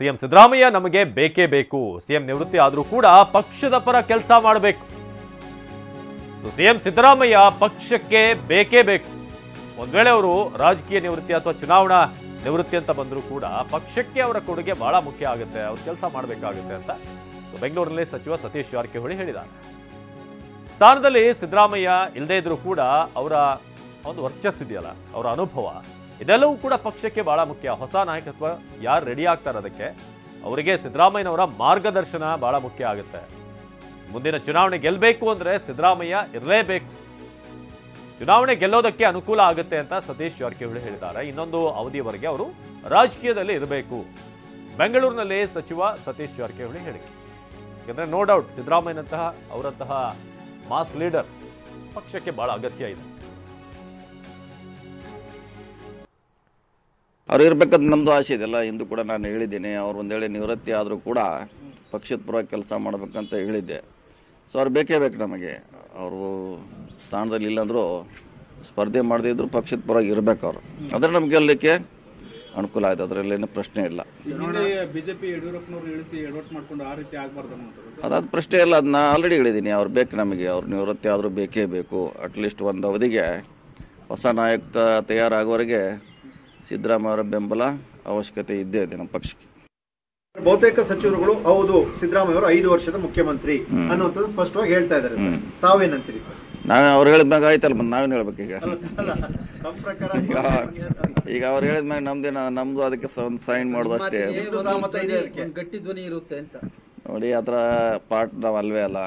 CM Siddaramaiah ನಮಗೆ ಬೇಕೇ ಬೇಕು. ಸಿಎಂ ನಿವೃತ್ತಿ ಆದರೂ ಕೂಡ ಪಕ್ಷದ ಪರ ಕೆಲಸ ಮಾಡಬೇಕು. ಸಿಎಂ ಸಿದ್ದರಾಮಯ್ಯ ಪಕ್ಷಕ್ಕೆ ಬೇಕೇ ಬೇಕು. ಒಂದ್ ವೇಳೆ ಅವರು ರಾಜಕೀಯ ನಿವೃತ್ತಿ ಅಥವಾ ಚುನಾವಣಾ ನಿವೃತ್ತಿ ಅಂತ ಬಂದರೂ ಕೂಡ ಪಕ್ಷಕ್ಕೆ ಅವರ ಕೊಡುಗೆ ಬಹಳ ಮುಖ್ಯ ಆಗುತ್ತೆ, ಅವ್ರು ಕೆಲಸ ಮಾಡಬೇಕಾಗುತ್ತೆ ಅಂತ ಬೆಂಗಳೂರಿನಲ್ಲಿ ಸಚಿವ ಸತೀಶ್ ಜಾರಕಿಹೊಳಿ ಹೇಳಿದ್ದಾರೆ. ಸ್ಥಾನದಲ್ಲಿ ಸಿದ್ದರಾಮಯ್ಯ ಇಲ್ಲದೇ ಇದ್ರೂ ಕೂಡ ಅವರ ಒಂದು ವರ್ಚಸ್ಸಿದೆಯಲ್ಲ, ಅವರ ಅನುಭವ ಇದೆಲ್ಲವೂ ಕೂಡ ಪಕ್ಷಕ್ಕೆ ಬಹಳ ಮುಖ್ಯ. ಹೊಸ ನಾಯಕತ್ವ ಯಾರು ರೆಡಿ ಆಗ್ತಾರೆ ಅದಕ್ಕೆ ಅವರಿಗೆ ಸಿದ್ದರಾಮಯ್ಯನವರ ಮಾರ್ಗದರ್ಶನ ಬಹಳ ಮುಖ್ಯ ಆಗುತ್ತೆ. ಮುಂದಿನ ಚುನಾವಣೆ ಗೆಲ್ಲಬೇಕು ಅಂದ್ರೆ ಸಿದ್ದರಾಮಯ್ಯ ಇರಲೇಬೇಕು. ಚುನಾವಣೆ ಗೆಲ್ಲೋದಕ್ಕೆ ಅನುಕೂಲ ಆಗುತ್ತೆ ಅಂತ ಸತೀಶ್ ಜಾರಕಿಹೊಳಿ ಹೇಳಿದ್ದಾರೆ. ಇನ್ನೊಂದು ಅವಧಿಯವರೆಗೆ ಅವರು ರಾಜಕೀಯದಲ್ಲಿ ಇರಬೇಕು. ಬೆಂಗಳೂರಿನಲ್ಲಿ ಸಚಿವ ಸತೀಶ್ ಜಾರಕಿಹೊಳಿ ಹೇಳಿಕೆ. ಯಾಕಂದ್ರೆ ನೋ ಡೌಟ್ ಸಿದ್ದರಾಮಯ್ಯನಂತಹ ಅವರಂತಹ ಮಾಸ್ ಲೀಡರ್ ಪಕ್ಷಕ್ಕೆ ಬಹಳ ಅಗತ್ಯ ಇದೆ. ಅವ್ರು ಇರ್ಬೇಕಂತ ನಮ್ಮದು ಆಸೆ ಇದೆಲ್ಲ. ಇಂದು ಕೂಡ ನಾನು ಹೇಳಿದ್ದೀನಿ, ಅವ್ರು ಒಂದು ವೇಳೆ ನಿವೃತ್ತಿ ಆದರೂ ಕೂಡ ಪಕ್ಷದ ಪರವಾಗಿ ಕೆಲಸ ಮಾಡಬೇಕಂತ ಹೇಳಿದ್ದೆ. ಸೊ ಅವ್ರು ಬೇಕೇ ಬೇಕು ನಮಗೆ. ಅವರು ಸ್ಥಾನದಲ್ಲಿ ಇಲ್ಲಾಂದರೂ ಸ್ಪರ್ಧೆ ಮಾಡದಿದ್ರು ಪಕ್ಷದ ಪರವಾಗಿ ಇರಬೇಕು ಅವರು. ಆದರೆ ನಮ್ಗೆ ಗೆಲ್ಲಲಿಕ್ಕೆ ಅನುಕೂಲ ಆಯ್ತು, ಅದರಲ್ಲೇನು ಪ್ರಶ್ನೆ ಇಲ್ಲ. ಬಿಜೆಪಿ ಯಡಿಯೂರಪ್ಪನವ್ರು ಇಳಿಸಿ ಎಡವಟ್ಟು ಮಾಡ್ಕೊಂಡು ಆ ರೀತಿ ಆಗಬಾರ್ದು ಅದಾದ ಪ್ರಶ್ನೆ ಇಲ್ಲ. ಅದನ್ನ ಆಲ್ರೆಡಿ ಹೇಳಿದ್ದೀನಿ, ಅವ್ರು ಬೇಕು ನಮಗೆ. ಅವ್ರು ನಿವೃತ್ತಿ ಆದರೂ ಬೇಕೇ ಬೇಕು. ಅಟ್ಲೀಸ್ಟ್ ಒಂದು ಅವಧಿಗೆ ಹೊಸ ನಾಯಕ ತಯಾರಾಗುವವರೆಗೆ ಸಿದ್ದರಾಮಯ್ಯ ಅವರ ಬೆಂಬಲ ಅವಶ್ಯಕತೆ ಇದ್ದೇ ಇದೆ ನಮ್ಮ ಪಕ್ಷಕ್ಕೆ. ಬಹುತೇಕ ಸಚಿವರುಗಳು ಹೌದು ಸಿದ್ದರಾಮಯ್ಯ ಅವರು 5 ವರ್ಷದ ಮುಖ್ಯಮಂತ್ರಿ ಅನ್ನುವಂಥದ್ದು ಸ್ಪಷ್ಟವಾಗಿ ಹೇಳ್ತಾ ಇದ್ದಾರೆ. ತಾವೇನಂತೀರಿ ಸರ್? ನಾವೇ ಅವ್ರು ಹೇಳಿದ್ಮ್ಯಾಗ ಆಯ್ತಲ್ಲ, ಮತ್ತೆ ನಾವೇನು ಹೇಳ್ಬೇಕು ಈಗ? ಈಗ ಅವ್ರು ಹೇಳಿದ್ಮ್ಯಾಗ ನಮ್ದು ಅದಕ್ಕೆ ಒಂದು ಸೈನ್ ಮಾಡೋದು ಅಷ್ಟೇ. ಗಟ್ಟಿ ಧ್ವನಿ ಇರುತ್ತೆ ಅಂತ ನೋಡಿ, ಆ ಥರ ಪಾರ್ಟ್ ನಾವು ಅಲ್ವೇ ಅಲ್ಲ.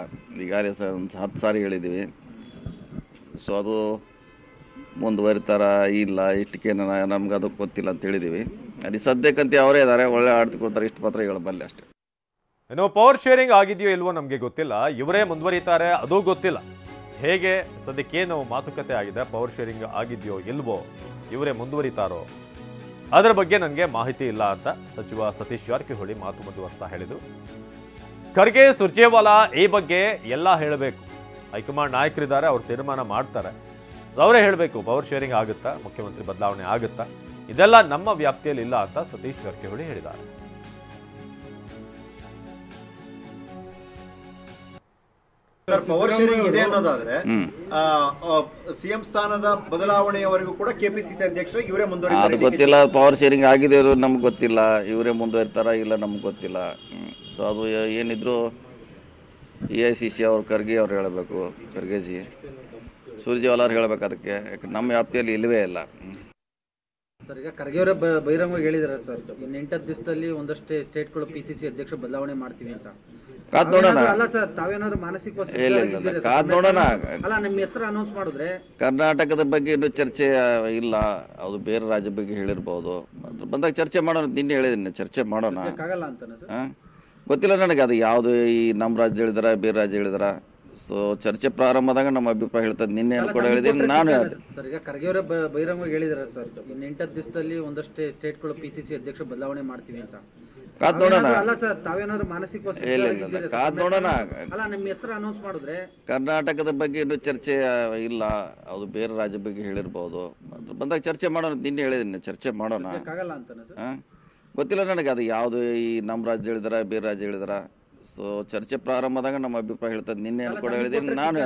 ಈಗಾಗಲೇ ಒಂದು 10 ಸಾರಿ ಹೇಳಿದ್ದೀವಿ. ಸೊ ಅದು ಮುಂದುವರಿತಾರ ಇಲ್ಲ ಇಷ್ಟಕ್ಕೆ ನಮ್ಗೆ ಅದಕ್ಕೆ ಗೊತ್ತಿಲ್ಲ ಅಂತ ಹೇಳಿದ್ದೀವಿ. ಅಲ್ಲಿ ಸದ್ಯಕ್ಕಂತೆ ಅವರೇ ಇದ್ದಾರೆ, ಒಳ್ಳೆ ಆಡ್ತಿ ಕೊಡ್ತಾರೆ, ಇಷ್ಟು ಮಾತ್ರ ಹೇಳಬಲ್ಲೆ ಅಷ್ಟೇ. ಏನೋ ಪವರ್ ಶೇರಿಂಗ್ ಆಗಿದೆಯೋ ಇಲ್ವೋ ನಮಗೆ ಗೊತ್ತಿಲ್ಲ, ಇವರೇ ಮುಂದುವರಿತಾರೆ ಅದು ಗೊತ್ತಿಲ್ಲ. ಹೇಗೆ ಸದ್ಯಕ್ಕೇನು ಮಾತುಕತೆ ಆಗಿದೆ, ಪವರ್ ಶೇರಿಂಗ್ ಆಗಿದೆಯೋ ಇಲ್ವೋ, ಇವರೇ ಮುಂದುವರಿತಾರೋ ಅದರ ಬಗ್ಗೆ ನನಗೆ ಮಾಹಿತಿ ಇಲ್ಲ ಅಂತ ಸಚಿವ ಸತೀಶ್ ಜಾರಕಿಹೊಳಿ ಮಾತು ಮುಂದುವರ್ತಾ ಹೇಳಿದರು. ಖರ್ಗೆ ಸುರ್ಜೇವಾಲಾ ಈ ಬಗ್ಗೆ ಎಲ್ಲ ಹೇಳಬೇಕು. ಹೈಕಮಾಂಡ್ ನಾಯಕರಿದ್ದಾರೆ, ಅವ್ರು ತೀರ್ಮಾನ ಮಾಡ್ತಾರೆ, ಅವರೇ ಹೇಳಬೇಕು ಪವರ್ ಶೇರಿಂಗ್ ಆಗುತ್ತಾ, ಮುಖ್ಯಮಂತ್ರಿ ಬದಲಾವಣೆ ಆಗುತ್ತಾ, ಇದೆಲ್ಲ ನಮ್ಮ ವ್ಯಾಪ್ತಿಯಲ್ಲಿ ಇಲ್ಲ ಅಂತ ಸತೀಶ್ ಜಾರಕಿಹೊಳಿ ಹೇಳಿದ್ದಾರೆ. ಪವರ್ ಶೇರಿಂಗ್ ಇದೆ ಅನ್ನೋದಾದ್ರೆ ಸಿಎಂ ಸ್ಥಾನದ ಬದಲಾವಣೆಯವರೆಗೂ ಕೂಡ ಕೆಪಿಸಿಸಿ ಅಧ್ಯಕ್ಷರು ಇವರೇ ಮುಂದುವರಿತಾರೆ. ಅದು ಗೊತ್ತಿಲ್ಲ. ಪವರ್ ಶೇರಿಂಗ್ ಆಗಿದೆ ನಮ್ಗೆ ಗೊತ್ತಿಲ್ಲ, ಇವರೇ ಮುಂದುವರಿತಾರ ಇಲ್ಲ ನಮ್ಗೆ ಗೊತ್ತಿಲ್ಲ. ಸೊ ಅದು ಏನಿದ್ರು AICC ಅವ್ರು ಖರ್ಗೆ ಅವ್ರು ಹೇಳಬೇಕು, ಖರ್ಗೆಜಿ ಸುರ್ಜೇವಾಲಾ ಅವ್ರು ಹೇಳಬೇಕು ಅದಕ್ಕೆ. ಯಾಕೆ ನಮ್ಮ ವ್ಯಾಪ್ತಿಯಲ್ಲಿ ಇಲ್ಲವೇ ಇಲ್ಲ. ಸರ್ ಈಗ ಖರ್ಗೆ ಅವರೇ ಬಹಿರಂಗವಾಗಿ ಹೇಳಿದ್ದಾರೆ ಸರ್, ಇನ್ನು 8 ದಿವಸದಲ್ಲಿ ಒಂದಷ್ಟೇ ಸ್ಟೇಟ್ಗಳು PCC ಅಧ್ಯಕ್ಷರು ಬದಲಾವಣೆ ಮಾಡ್ತೀವಿ ಅಂತ. ಕಾದ್ ನೋಡೋಣ. ಅಲ್ಲ ಸರ್, ತಾವೇನಾದ್ರು ಮಾನಸಿಕ ಕಾದ್ ನೋಡೋಣ. ಅಲ್ಲ, ನಿಮ್ಮ ಹೆಸರು ಅನೌನ್ಸ್ ಮಾಡಿದ್ರೆ ಕರ್ನಾಟಕದ ಬಗ್ಗೆ ಇನ್ನೂ ಚರ್ಚೆ ಇಲ್ಲ. ಅದು ಬೇರೆ ರಾಜ್ಯ ಬಗ್ಗೆ ಹೇಳಿರ್ಬೋದು, ಅದ್ರ ಬಂದಾಗ ಚರ್ಚೆ ಮಾಡೋಣ. ನಿನ್ನೆ ಹೇಳಿದ್ದೀನಿ, ಚರ್ಚೆ ಮಾಡೋಣ. ಆಗಲ್ಲ ಅಂತಾನೆ ಸರ್? ಗೊತ್ತಿಲ್ಲ ನನಗೆ ಅದು ಯಾವುದು, ಈ ನಮ್ಮ ರಾಜ್ಯ ಹೇಳಿದಾರ ಬೇರೆ ರಾಜ್ಯ ಹೇಳಿದಾರ. ಸೊ ಚರ್ಚೆ ಪ್ರಾರಂಭದಾಗ ನಮ್ಮ ಅಭಿಪ್ರಾಯ ಹೇಳ್ತದೆ. ನಿನ್ನೆ ಕೂಡ ಹೇಳಿದ್ದೀನಿ ನಾನು. ಸರ್ ಈಗ ಖರ್ಗೆ ಅವರೇ ಬಹಿರಂಗವಾಗಿ ಹೇಳಿದ್ದಾರೆ ಸರ್, ಇನ್ನು 8 ದಿವಸದಲ್ಲಿ ಒಂದಷ್ಟೇ ಸ್ಟೇಟ್ಗಳು PCC ಅಧ್ಯಕ್ಷರು ಬದಲಾವಣೆ ಮಾಡ್ತೀವಿ ಅಂತ. ಕಾದ್ ನೋಡೋಣ. ಅಲ್ಲ ಸರ್, ತಾವೇನಾದ್ರು ಮಾನಸಿಕ ಕಾದ್ ನೋಡೋಣ. ಅಲ್ಲ, ನಿಮ್ಮ ಹೆಸರು ಅನೌನ್ಸ್ ಮಾಡಿದ್ರೆ ಕರ್ನಾಟಕದ ಬಗ್ಗೆ ಇನ್ನೂ ಚರ್ಚೆ ಇಲ್ಲ. ಅದು ಬೇರೆ ರಾಜ್ಯ ಬಗ್ಗೆ ಹೇಳಿರ್ಬೋದು, ಅದ್ರ ಬಂದಾಗ ಚರ್ಚೆ ಮಾಡೋಣ. ನಿನ್ನೆ ಹೇಳಿದ್ದೀನಿ, ಚರ್ಚೆ ಮಾಡೋಣ. ಆಗಲ್ಲ ಅಂತಾನೆ ಸರ್? ಗೊತ್ತಿಲ್ಲ ನನಗೆ ಅದು ಯಾವುದು, ಈ ನಮ್ಮ ರಾಜ್ಯ ಹೇಳಿದಾರ ಬೇರೆ ರಾಜ್ಯ ಹೇಳಿದಾರ. ಸೊ ಚರ್ಚೆ ಪ್ರಾರಂಭದಾಗ ನಮ್ಮ ಅಭಿಪ್ರಾಯ ಹೇಳ್ತದೆ. ನಿನ್ನೆ ಕೂಡ ಹೇಳಿದ್ದೀನಿ ನಾನು.